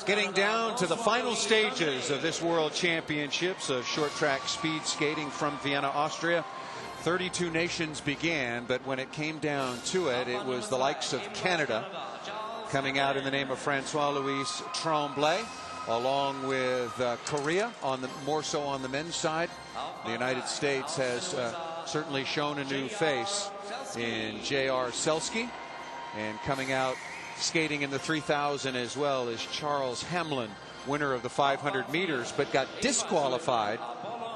Getting down to the final stages of this World Championships of short track speed skating from Vienna, Austria. 32 nations began, but when it came down to it, it was the likes of Canada coming out in the name of Francois-Louis Tremblay, along with Korea, more so on the men's side. The United States has certainly shown a new face in J.R. Selski, and coming out skating in the 3,000 as well is Charles Hamlin, winner of the 500 meters, but got disqualified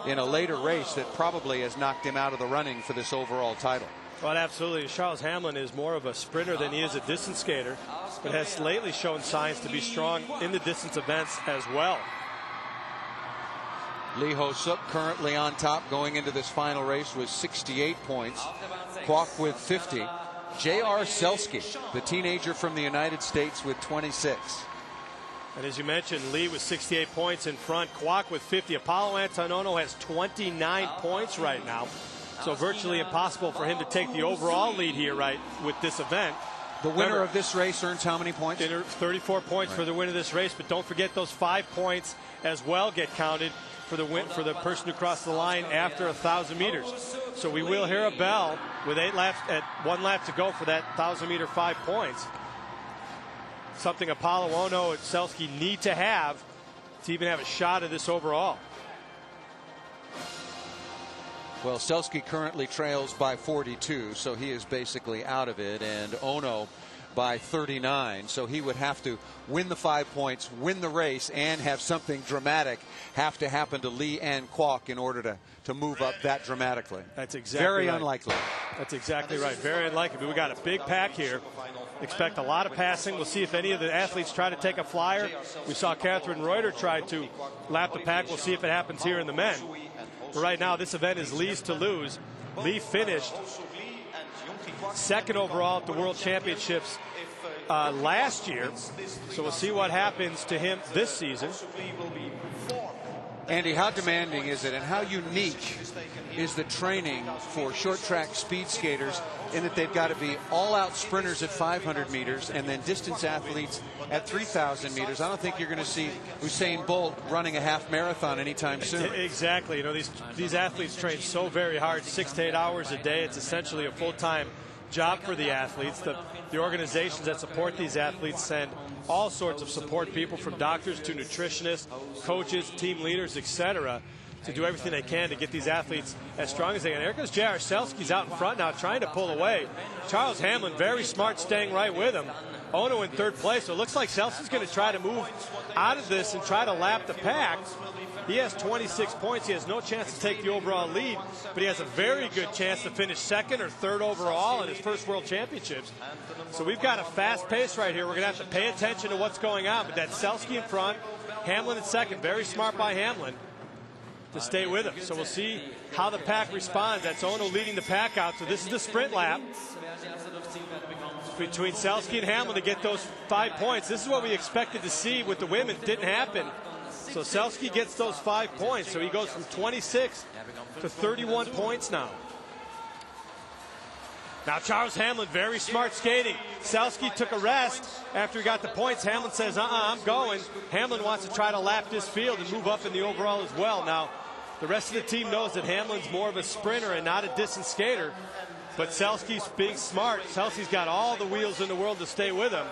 in a later race that probably has knocked him out of the running for this overall title. Well, absolutely. Charles Hamlin is more of a sprinter than he is a distance skater, but has lately shown signs to be strong in the distance events as well. Lee Ho-suk currently on top going into this final race with 68 points. Kwok with 50. J.R. Selski, the teenager from the United States, with 26. And as you mentioned, Lee with 68 points in front. Kwok with 50. Apollo Antonono has 29 points right now. So virtually impossible for him to take the overall lead here with this event. The winner of this race earns how many points? 34 points for the winner of this race, but don't forget those 5 points as well get counted for the person who crossed the line after 1,000 meters. So we will hear a bell with 1 lap to go for that 1,000-meter 5 points. Something Apollo, Ono, and Selski need to have to even have a shot at this overall. Well, Selski currently trails by 42, so he is basically out of it, and Ono by 39, so he would have to win the 5 points, win the race, and have something dramatic have to happen to Lee and Kwok in order to move up that dramatically. That's exactly very right. Unlikely. That's exactly right. Very unlikely. But we got a big pack here. Expect a lot of passing. We'll see if any of the athletes try to take a flyer. We saw Catherine Reuter try to lap the pack. We'll see if it happens here in the men. But right now, this event is Lee's to lose. Lee finished second overall at the World Championships last year, so we'll see what happens to him this season. Andy, how demanding is it, and how unique is the training for short track speed skaters in that they've got to be all-out sprinters at 500 meters and then distance athletes at 3,000 meters? I don't think you're going to see Usain Bolt running a half marathon anytime soon. Exactly. You know, these athletes train so very hard, 6 to 8 hours a day. It's essentially a full-time job for the athletes. The organizations that support these athletes send all sorts of support people, from doctors to nutritionists, coaches, team leaders, etc., to do everything they can to get these athletes as strong as they can. There goes J.R. Selski's out in front now trying to pull away. Charles Hamlin, very smart, staying right with him. Ono in third place. So it looks like Selski's going to try to move out of this and try to lap the pack. He has 26 points. He has no chance to take the overall lead, but he has a very good chance to finish second or third overall in his first World Championships. So we've got a fast pace right here. We're going to have to pay attention to what's going on. But that's Selski in front, Hamlin in second. Very smart by Hamlin to stay with him. So we'll see how the pack responds. That's Ono leading the pack out. So this is the sprint lap between Selski and Hamlin to get those 5 points. This is what we expected to see with the women. It didn't happen. So Selski gets those 5 points. So he goes from 26 to 31 points now. Now Charles Hamlin, very smart skating. Selski took a rest after he got the points. Hamlin says, I'm going. Hamlin wants to try to lap this field and move up in the overall as well. Now, the rest of the team knows that Hamlin's more of a sprinter and not a distance skater. But Selski's being smart. Selski's got all the wheels in the world to stay with him.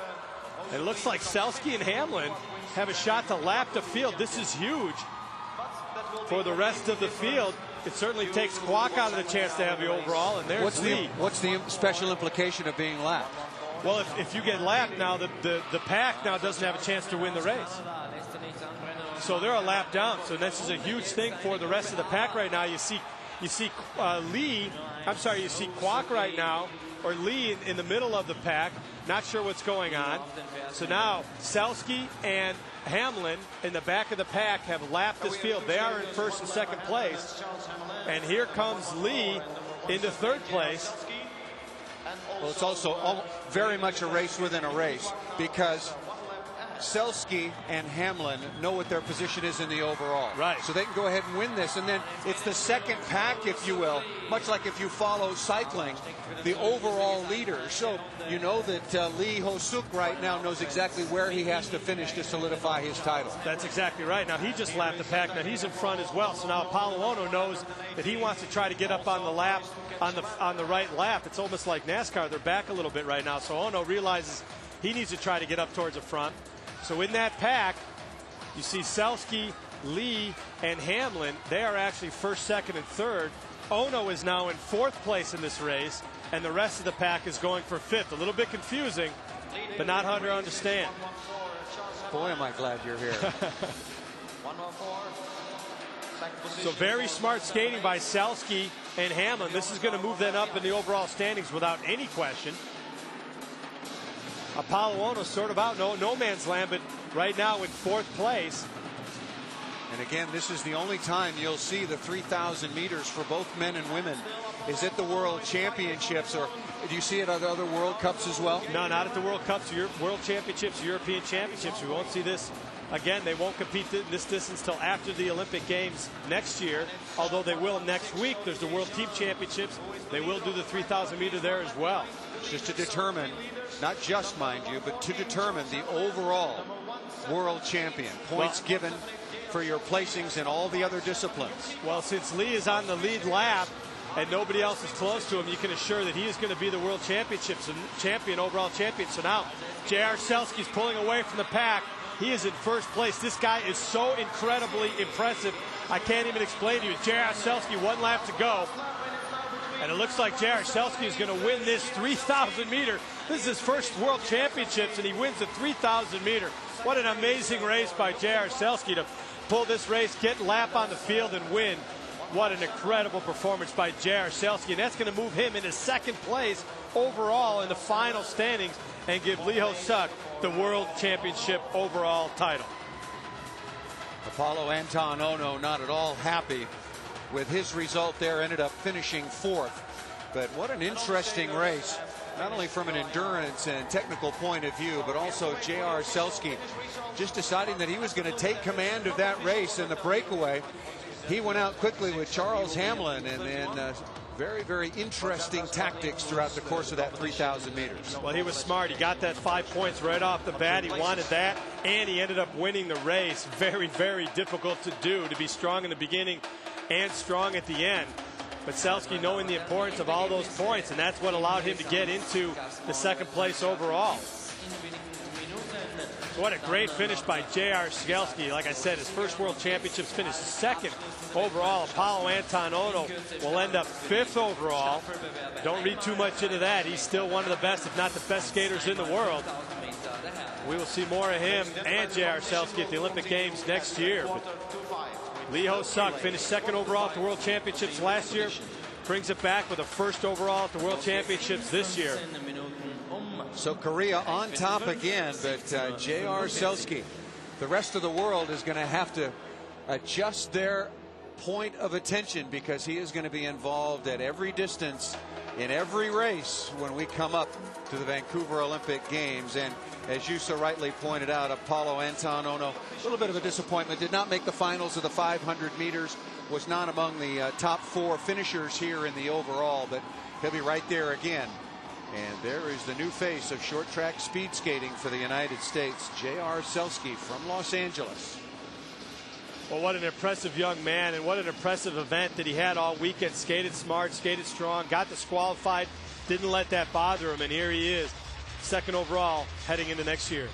And it looks like Selski and Hamlin have a shot to lap the field. This is huge for the rest of the field. It certainly takes Kwok out of the chance to have the overall, and there's Lee. What's the special implication of being lapped? Well, if you get lapped now, the pack now doesn't have a chance to win the race. So they're a lap down. So this is a huge thing for the rest of the pack right now. You see Kwok right now, or Lee in the middle of the pack. Not sure what's going on. So now Selski and Hamlin in the back of the pack have lapped this field. They are in first and second place. And here comes Lee into third place. Well, it's also very much a race within a race, because Selski and Hamlin know what their position is in the overall. Right. So they can go ahead and win this. And then it's the second pack, if you will, much like if you follow cycling, the overall leader. So you know that Lee Ho-suk right now knows exactly where he has to finish to solidify his title. That's exactly right. Now he just lapped the pack. Now he's in front as well. So now Apollo Ono knows that he wants to try to get up on the lap, on the right lap. It's almost like NASCAR. They're back a little bit right now. So Ono realizes he needs to try to get up towards the front. So in that pack, you see Selski, Lee, and Hamlin. They are actually first, second, and third. Ono is now in fourth place in this race, and the rest of the pack is going for fifth. A little bit confusing, but not hard to understand. Boy, am I glad you're here. So very smart skating by Selski and Hamlin. This is going to move them up in the overall standings without any question. Apollo Ono sort of out no man's land, but right now in fourth place. And again, this is the only time you'll see the 3,000 meters for both men and women is at the World Championships. Or do you see it at other World Cups as well? No, not at the World Cups, World Championships, European Championships. We won't see this. Again, they won't compete this distance till after the Olympic Games next year, although they will next week. There's the World Team Championships. They will do the 3,000 meter there as well. Just to determine, not just, mind you, but to determine the overall world champion. Points given for your placings in all the other disciplines. Well, since Lee is on the lead lap and nobody else is close to him, you can assure that he is going to be the world championships and champion, overall champion. So now J.R. Selski's pulling away from the pack. He is in first place. This guy is so incredibly impressive. I can't even explain to you. J.R. Selski, one lap to go. And it looks like J.R. Selski is going to win this 3,000 meter. This is his first world championships, and he wins the 3,000 meter. What an amazing race by J.R. Selski to pull this race, get lap on the field, and win. What an incredible performance by J.R. Selski. And that's going to move him into second place overall in the final standings and give Lee Ho-suk the world championship overall title. Apollo Anton Ono not at all happy with his result there, ended up finishing fourth. But what an interesting race, not only from an endurance and technical point of view, but also J.R. Selski just deciding that he was going to take command of that race. In the breakaway, he went out quickly with Charles Hamlin, and then very, very interesting tactics throughout the course of that 3,000 meters. Well, he was smart. He got that 5 points right off the bat. He wanted that, and he ended up winning the race. Very, very difficult to do, to be strong in the beginning and strong at the end. But Selski knowing the importance of all those points, and that's what allowed him to get into the second place overall. What a great finish by J.R. Selski. Like I said, his first World Championships, finished second overall. Apollo Anton Ono will end up fifth overall. Don't read too much into that. He's still one of the best, if not the best skaters in the world. We will see more of him and J.R. Selski at the Olympic Games next year. But Lee Ho-suk finished second overall at the World Championships last year. Brings it back with a first overall at the World Championships this year. So Korea on top again, but J.R. Selski, the rest of the world is going to have to adjust their point of attention, because he is going to be involved at every distance in every race when we come up to the Vancouver Olympic Games. And as you so rightly pointed out, Apollo Anton Ono, a little bit of a disappointment, did not make the finals of the 500 meters, was not among the top 4 finishers here in the overall, but he'll be right there again. And there is the new face of short track speed skating for the United States, J.R. Selski from Los Angeles. Well, what an impressive young man, and what an impressive event that he had all weekend. Skated smart, skated strong, got disqualified, didn't let that bother him, and here he is, second overall heading into next year.